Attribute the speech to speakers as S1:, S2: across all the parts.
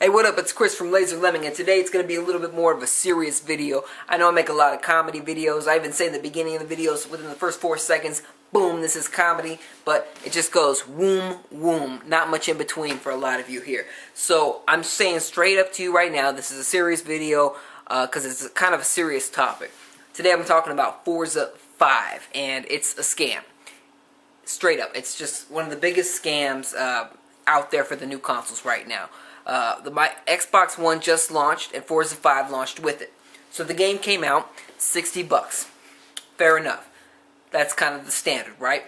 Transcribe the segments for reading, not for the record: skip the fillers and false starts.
S1: Hey, what up? It's Chris from Laser Lemming, and today it's going to be a little bit more of a serious video. I know I make a lot of comedy videos. I even say in the beginning of the videos, within the first 4 seconds, boom, this is comedy. But it just goes whoom, whoom. Not much in between for a lot of you here. So I'm saying straight up to you right now, this is a serious video because it's kind of a serious topic. Today I'm talking about Forza 5, and it's a scam. Straight up, it's just one of the biggest scams out there for the new consoles right now. My Xbox One just launched, and Forza 5 launched with it. So the game came out, $60. Fair enough. That's kind of the standard, right?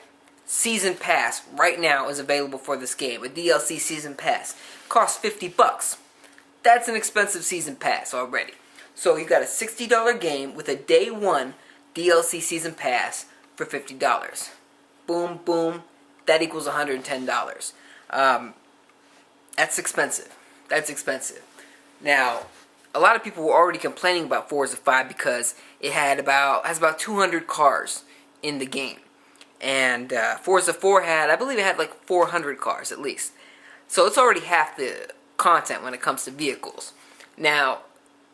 S1: Season Pass right now is available for this game. A DLC Season Pass costs $50. That's an expensive Season Pass already. So you got a $60 game with a Day 1 DLC Season Pass for $50. Boom, boom. That equals $110. That's expensive. That's expensive. Now, a lot of people were already complaining about Forza 5 because it has about 200 cars in the game. And Forza 4 I believe it had like 400 cars at least. So it's already half the content when it comes to vehicles. Now,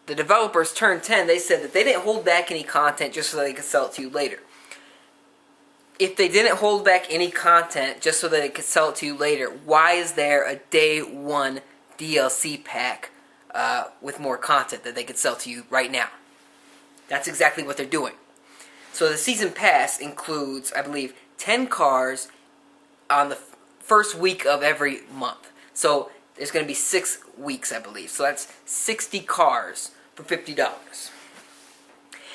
S1: the developers Turn 10, they said that they didn't hold back any content just so they could sell it to you later. If they didn't hold back any content just so that they could sell it to you later, why is there a Day 1 DLC pack with more content that they could sell to you right now? That's exactly what they're doing. So the Season Pass includes, I believe, 10 cars on the first week of every month. So there's going to be 6 weeks, I believe. So that's 60 cars for $50.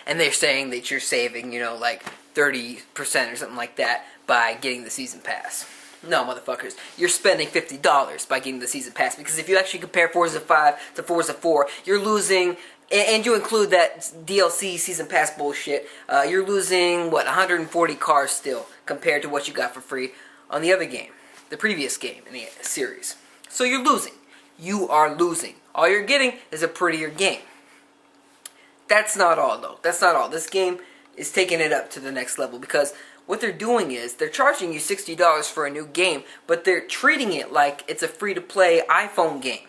S1: And they're saying that you're saving, like 30% or something like that by getting the Season Pass. No, motherfuckers. You're spending $50 by getting the Season Pass, because if you actually compare Forza 5 to Forza 4, you're losing, and you include that DLC Season Pass bullshit, you're losing, 140 cars still, compared to what you got for free on the other game, the previous game in the series. So you're losing. You are losing. All you're getting is a prettier game. That's not all, though. That's not all. This game is taking it up to the next level, because what they're doing is they're charging you $60 for a new game, but they're treating it like it's a free-to-play iPhone game.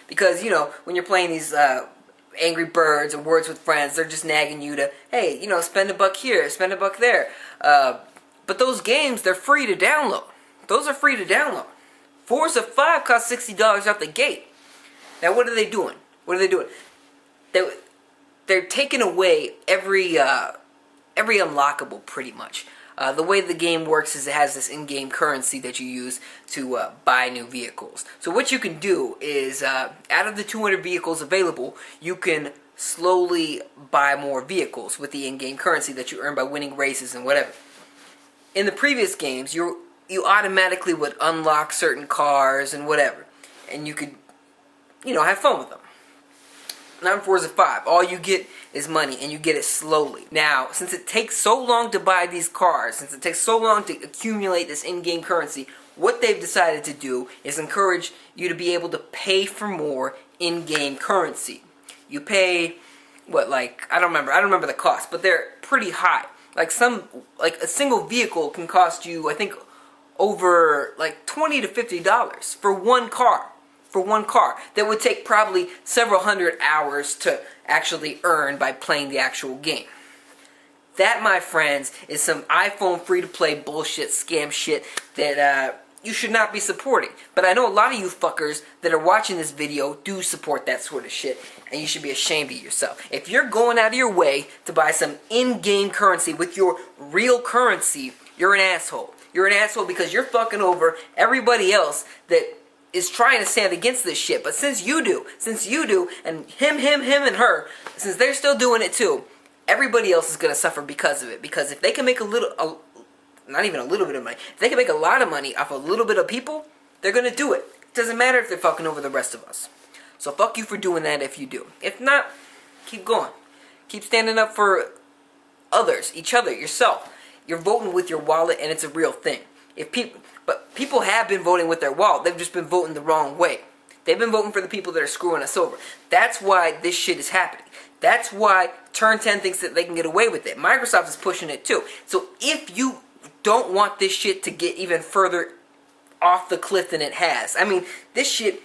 S1: Because, when you're playing these Angry Birds or Words with Friends, they're just nagging you to, hey, spend $1 here, spend $1 there. But those games, they're free to download. Those are free to download. Forza 5 costs $60 out the gate. Now, what are they doing? What are they doing? They're taking away every unlockable, pretty much. The way the game works is it has this in-game currency that you use to buy new vehicles. So what you can do is, out of the 200 vehicles available, you can slowly buy more vehicles with the in-game currency that you earn by winning races and whatever. In the previous games, you automatically would unlock certain cars and whatever, and you could, have fun with them. Now in Forza 5, all you get is money, and you get it slowly. Now, since it takes so long to buy these cars, since it takes so long to accumulate this in-game currency, what they've decided to do is encourage you to be able to pay for more in-game currency. You pay, I don't remember the cost, but they're pretty high. Like a single vehicle can cost you, I think, over $20 to $50 for one car. That would take probably several hundred hours to actually earn by playing the actual game. That, my friends, is some iPhone free-to-play bullshit, scam shit that you should not be supporting. But I know a lot of you fuckers that are watching this video do support that sort of shit, and you should be ashamed of yourself. If you're going out of your way to buy some in-game currency with your real currency, you're an asshole. You're an asshole because you're fucking over everybody else that is trying to stand against this shit. But since you do, and him, and her, since they're still doing it too, everybody else is going to suffer because of it. Because if they can make not even a little bit of money, if they can make a lot of money off a little bit of people, they're going to do it. It doesn't matter if they're fucking over the rest of us. So fuck you for doing that if you do. If not, keep going. Keep standing up for others, each other, yourself. You're voting with your wallet, and it's a real thing. But people have been voting with their wallet. They've just been voting the wrong way. They've been voting for the people that are screwing us over. That's why this shit is happening. That's why Turn 10 thinks that they can get away with it. Microsoft is pushing it too. So if you don't want this shit to get even further off the cliff than it has, I mean, this shit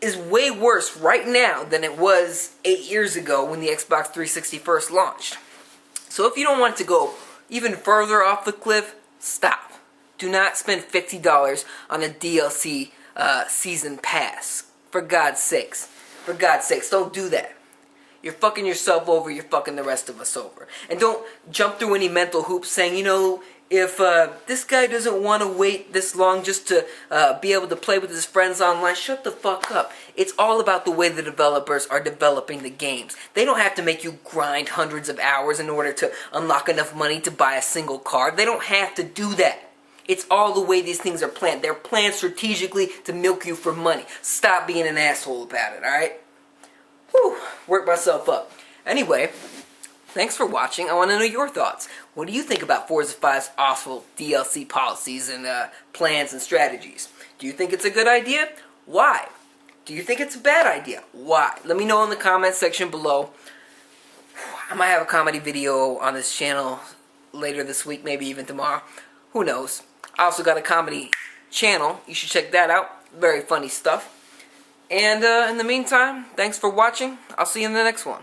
S1: is way worse right now than it was 8 years ago when the Xbox 360 first launched. So if you don't want to go even further off the cliff, stop. Do not spend $50 on a DLC season pass. For God's sakes. For God's sakes, don't do that. You're fucking yourself over, you're fucking the rest of us over. And don't jump through any mental hoops saying, you know, if this guy doesn't want to wait this long just to be able to play with his friends online, shut the fuck up. It's all about the way the developers are developing the games. They don't have to make you grind hundreds of hours in order to unlock enough money to buy a single card. They don't have to do that. It's all the way these things are planned. They're planned strategically to milk you for money. Stop being an asshole about it, alright? Whew, worked myself up. Anyway, thanks for watching. I want to know your thoughts. What do you think about Forza 5's awful DLC policies and plans and strategies? Do you think it's a good idea? Why? Do you think it's a bad idea? Why? Let me know in the comments section below. I might have a comedy video on this channel later this week, maybe even tomorrow. Who knows? I also got a comedy channel. You should check that out. Very funny stuff. And in the meantime, thanks for watching. I'll see you in the next one.